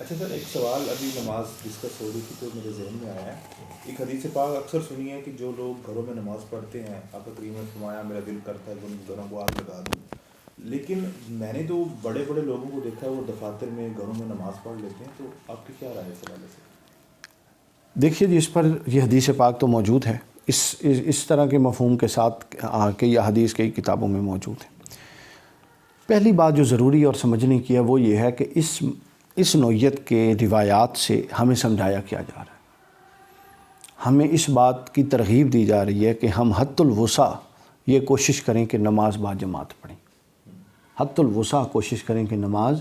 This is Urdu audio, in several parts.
اچھا سر، ایک سوال ابھی نماز ڈسکس ہو رہی تھی تو میرے ذہن میں آیا ہے. ایک حدیث پاک اکثر سنی ہے کہ جو لوگ گھروں میں نماز پڑھتے ہیں، آپ کریم نے فرمایا میرا دل کرتا ہے کہ ان گھروں کو آگ لگا دوں. لیکن میں نے تو بڑے بڑے لوگوں کو دیکھا ہے وہ دفاتر میں گھروں میں نماز پڑھ لیتے ہیں. تو آپ کی کیا رائے ہے اس حوالے سے؟ دیکھیے جی، اس پر یہ حدیث پاک تو موجود ہے، اس طرح کے مفہوم کے ساتھ کہ یہ حدیث کئی کتابوں میں موجود ہے. پہلی بات جو ضروری اور سمجھنے کی ہے وہ یہ ہے کہ اس نوعیت کے روایات سے ہمیں سمجھایا کیا جا رہا ہے. ہمیں اس بات کی ترغیب دی جا رہی ہے کہ ہم حد الوسع یہ کوشش کریں کہ نماز باجماعت پڑھیں. حد الوسع کوشش کریں کہ نماز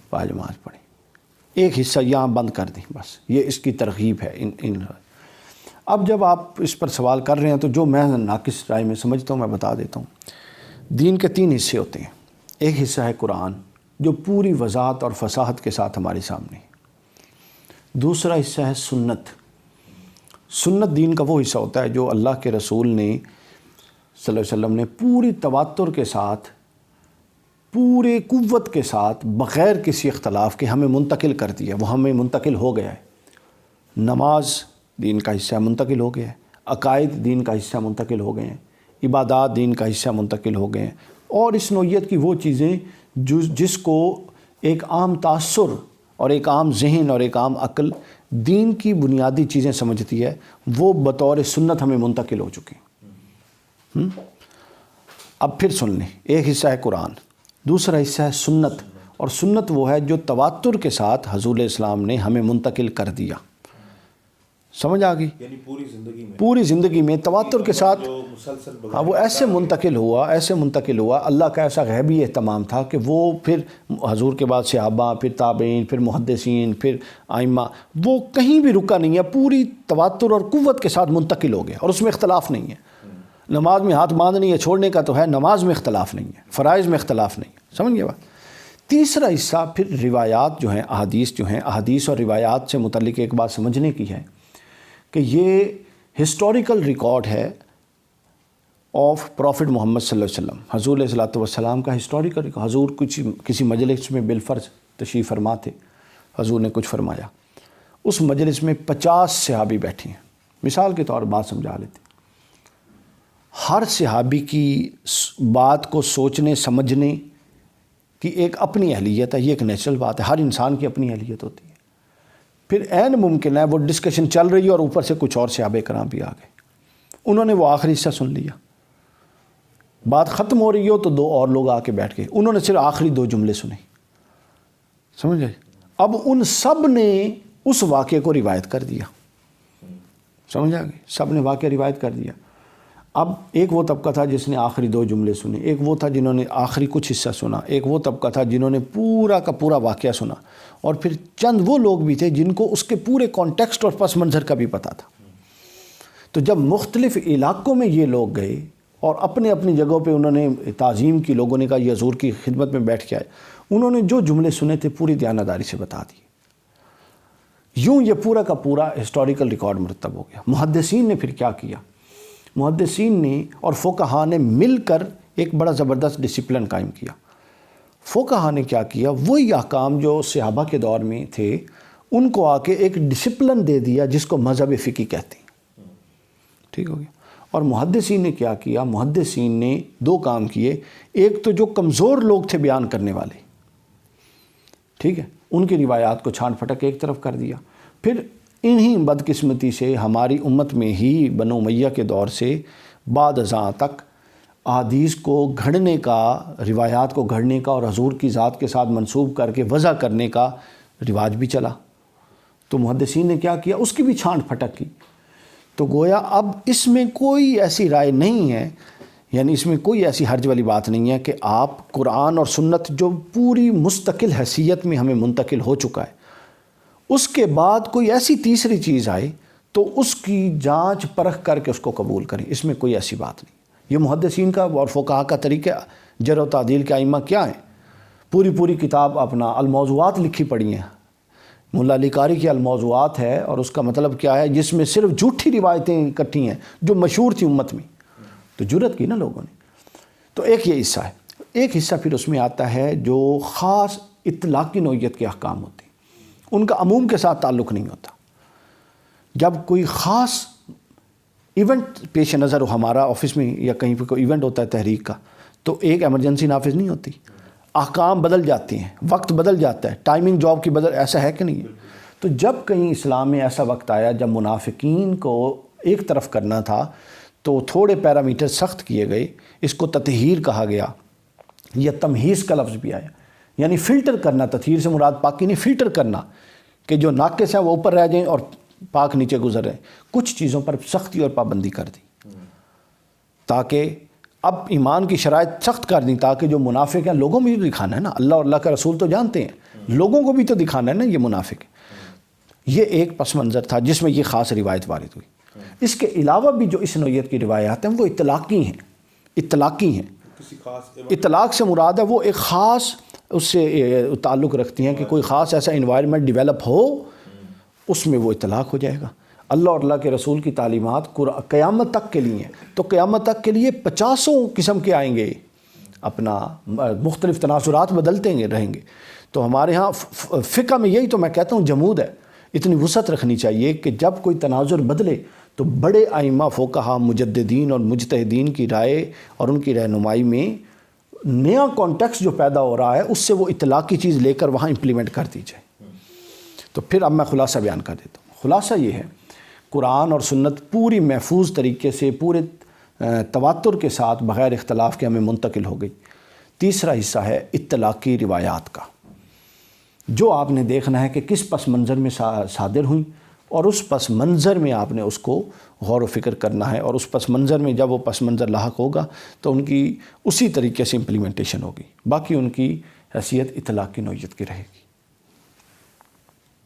باجماعت پڑھیں. ایک حصہ یہاں بند کر دیں، بس یہ اس کی ترغیب ہے. اب جب آپ اس پر سوال کر رہے ہیں تو جو میں ناقص رائے میں سمجھتا ہوں میں بتا دیتا ہوں. دین کے 3 حصے ہوتے ہیں. ایک حصہ ہے قرآن جو پوری وضاحت اور فصاحت کے ساتھ ہمارے سامنے ہے. دوسرا حصہ ہے سنت. سنت دین کا وہ حصہ ہوتا ہے جو اللہ کے رسول نے صلی اللہ علیہ وسلم نے پوری تواتر کے ساتھ، پورے قوت کے ساتھ، بغیر کسی اختلاف کے ہمیں منتقل کر دیا. وہ ہمیں منتقل ہو گیا ہے. نماز دین کا حصہ منتقل ہو گیا ہے، عقائد دین کا حصہ منتقل ہو گئے ہیں، عبادات دین کا حصہ منتقل ہو گئے ہیں. اور اس نوعیت کی وہ چیزیں جس کو ایک عام تاثر اور ایک عام ذہن اور ایک عام عقل دین کی بنیادی چیزیں سمجھتی ہے، وہ بطور سنت ہمیں منتقل ہو چکے ہیں. اب پھر سن لیں، ایک حصہ ہے قرآن، دوسرا حصہ ہے سنت. اور سنت وہ ہے جو تواتر کے ساتھ حضور اسلام نے ہمیں منتقل کر دیا. سمجھ آ گئی؟ یعنی پوری زندگی میں تواتر کے ساتھ ہاں وہ ایسے منتقل ہوا. اللہ کا ایسا غیبی اہتمام تھا کہ وہ پھر حضور کے بعد صحابہ، پھر تابعین، پھر محدثین، پھر ائمہ، وہ کہیں بھی رکا نہیں ہے. پوری تواتر اور قوت کے ساتھ منتقل ہو گیا اور اس میں اختلاف نہیں ہے. نماز میں ہاتھ باندھنے یا چھوڑنے کا تو ہے، نماز میں اختلاف نہیں ہے، فرائض میں اختلاف نہیں ہے. سمجھ گئے بات؟ تیسرا حصہ پھر روایات جو ہیں، احادیث جو ہیں، احادیث اور روایات سے متعلق ایک بات سمجھنے کی ہے کہ یہ ہسٹوریکل ریکارڈ ہے آف پروفٹ محمد صلی اللہ علیہ وسلم. حضور علیہ السلام کا ہسٹوریکل ریکارڈ. حضور کسی مجلس میں بالفرض تشریف فرما تھے، حضور نے کچھ فرمایا. اس مجلس میں 50 صحابی بیٹھے ہیں. مثال کے طور بات سمجھا لیتے. ہر صحابی کی بات کو سوچنے سمجھنے کی ایک اپنی اہلیت ہے. یہ ایک نیچرل بات ہے، ہر انسان کی اپنی اہلیت ہوتی ہے. پھر عین ممکن ہے وہ ڈسکشن چل رہی ہے اور اوپر سے کچھ اور صحابہ کرام بھی آ گئے. انہوں نے وہ آخری حصہ سن لیا. بات ختم ہو رہی ہو تو 2 اور لوگ آ کے بیٹھ گئے. انہوں نے صرف آخری 2 جملے سنے. سمجھ گئے؟ اب ان سب نے اس واقعے کو روایت کر دیا. سمجھ آ گئی؟ سب نے واقعہ روایت کر دیا. اب ایک وہ طبقہ تھا جس نے آخری 2 جملے سنے، ایک وہ تھا جنہوں نے آخری کچھ حصہ سنا، ایک وہ طبقہ تھا جنہوں نے پورا کا پورا واقعہ سنا، اور پھر چند وہ لوگ بھی تھے جن کو اس کے پورے کانٹیکسٹ اور پس منظر کا بھی پتہ تھا. تو جب مختلف علاقوں میں یہ لوگ گئے اور اپنے اپنی جگہوں پہ انہوں نے تعظیم کی، لوگوں نے کہا یہ حضور کی خدمت میں بیٹھ کے آئے، انہوں نے جو جملے سنے تھے پوری دیانتداری سے بتا دیے. یوں یہ پورا کا پورا ہسٹوریکل ریکارڈ مرتب ہو گیا. محدثین نے پھر کیا کیا؟ محدثین نے اور فقہاء نے مل کر ایک بڑا زبردست ڈسپلن قائم کیا. فقہاء نے کیا کیا؟ وہی احکام جو صحابہ کے دور میں تھے ان کو آ کے ایک ڈسپلن دے دیا جس کو مذہب فقہ کہتے ہیں. ٹھیک ہو گیا؟ اور محدثین نے کیا کیا؟ محدثین نے 2 کام کیے. ایک تو جو کمزور لوگ تھے بیان کرنے والے، ٹھیک ہے، ان کی روایات کو چھانٹ پھٹک ایک طرف کر دیا. پھر انہی بدقسمتی سے ہماری امت میں ہی بنو امیہ کے دور سے بعد ازاں تک احادیث کو گھڑنے کا، روایات کو گھڑنے کا اور حضور کی ذات کے ساتھ منسوب کر کے وضع کرنے کا رواج بھی چلا. تو محدثین نے کیا کیا؟ اس کی بھی چھانٹ پھٹک کی. تو گویا اب اس میں کوئی ایسی رائے نہیں ہے، یعنی اس میں کوئی ایسی حرج والی بات نہیں ہے کہ آپ قرآن اور سنت جو پوری مستقل حیثیت میں ہمیں منتقل ہو چکا ہے، اس کے بعد کوئی ایسی تیسری چیز آئے تو اس کی جانچ پرکھ کر کے اس کو قبول کریں. اس میں کوئی ایسی بات نہیں. یہ محدثین کا اور فقہاء کا طریقہ. جرح و تعدیل کے ائمہ کیا ہیں؟ پوری کتاب اپنا الموضوعات لکھی پڑی ہیں. ملا علی قاری کی الموضوعات ہے، اور اس کا مطلب کیا ہے؟ جس میں صرف جھوٹی روایتیں اکٹھی ہیں جو مشہور تھی امت میں. تو جرأت کی نا لوگوں نے. تو ایک یہ حصہ ہے. ایک حصہ پھر اس میں آتا ہے جو خاص اطلاقی نوعیت کے احکام ہوتے ہیں. ان کا عموم کے ساتھ تعلق نہیں ہوتا. جب کوئی خاص ایونٹ پیش نظر ہو ہمارا آفس میں یا کہیں پہ کوئی ایونٹ ہوتا ہے تحریک کا, تو ایک ایمرجنسی نافذ نہیں ہوتی, احکام بدل جاتے ہیں, وقت بدل جاتا ہے, ٹائمنگ جاب کی بدل, ایسا ہے کہ نہیں ہے؟ تو جب کہیں اسلام میں ایسا وقت آیا جب منافقین کو ایک طرف کرنا تھا تو تھوڑے پیرامیٹر سخت کیے گئے, اس کو تطہیر کہا گیا یا تمہیز کا لفظ بھی آیا, یعنی فلٹر کرنا. تطہیر سے مراد پاکی نہیں, فلٹر کرنا کہ جو ناقص ہیں وہ اوپر رہ جائیں اور پاک نیچے گزر رہے ہیں. کچھ چیزوں پر سختی اور پابندی کر دی تاکہ اب ایمان کی شرائط سخت کر دیں تاکہ جو منافق ہیں لوگوں میں بھی دکھانا ہے نا, اللہ اور اللہ کا رسول تو جانتے ہیں, لوگوں کو بھی تو دکھانا ہے نا یہ منافق ہے. یہ ایک پس منظر تھا جس میں یہ خاص روایت وارد ہوئی. اس کے علاوہ بھی جو اس نوعیت کی روایات ہیں وہ اطلاقی ہیں, اطلاقی ہیں. اطلاق سے مراد ہے وہ ایک خاص اس سے تعلق رکھتی ہیں کہ کوئی خاص ایسا انوائرمنٹ ڈیولپ ہو, اس میں وہ اطلاق ہو جائے گا. اللہ اور اللہ کے رسول کی تعلیمات قیامت تک کے لیے ہیں, تو قیامت تک کے لیے 50 قسم کے آئیں گے, اپنا مختلف تناظرات بدلتے رہیں گے. تو ہمارے ہاں فقہ میں یہی تو میں کہتا ہوں جمود ہے, اتنی وسعت رکھنی چاہیے کہ جب کوئی تناظر بدلے تو بڑے ائمہ فقہا مجددین اور مجتہدین کی رائے اور ان کی رہنمائی میں نیا کانٹیکسٹ جو پیدا ہو رہا ہے اس سے وہ اطلاقی چیز لے کر وہاں امپلیمنٹ کر دی جائے. تو پھر اب میں خلاصہ بیان کر دیتا ہوں. خلاصہ یہ ہے, قرآن اور سنت پوری محفوظ طریقے سے پورے تواتر کے ساتھ بغیر اختلاف کے ہمیں منتقل ہو گئی. تیسرا حصہ ہے اطلاقی روایات کا, جو آپ نے دیکھنا ہے کہ کس پس منظر میں صادر ہوئیں اور اس پس منظر میں آپ نے اس کو غور و فکر کرنا ہے, اور اس پس منظر میں جب وہ پس منظر لاحق ہوگا تو ان کی اسی طریقے سے امپلیمنٹیشن ہوگی. باقی ان کی حیثیت اطلاقی نوعیت کی رہے گی.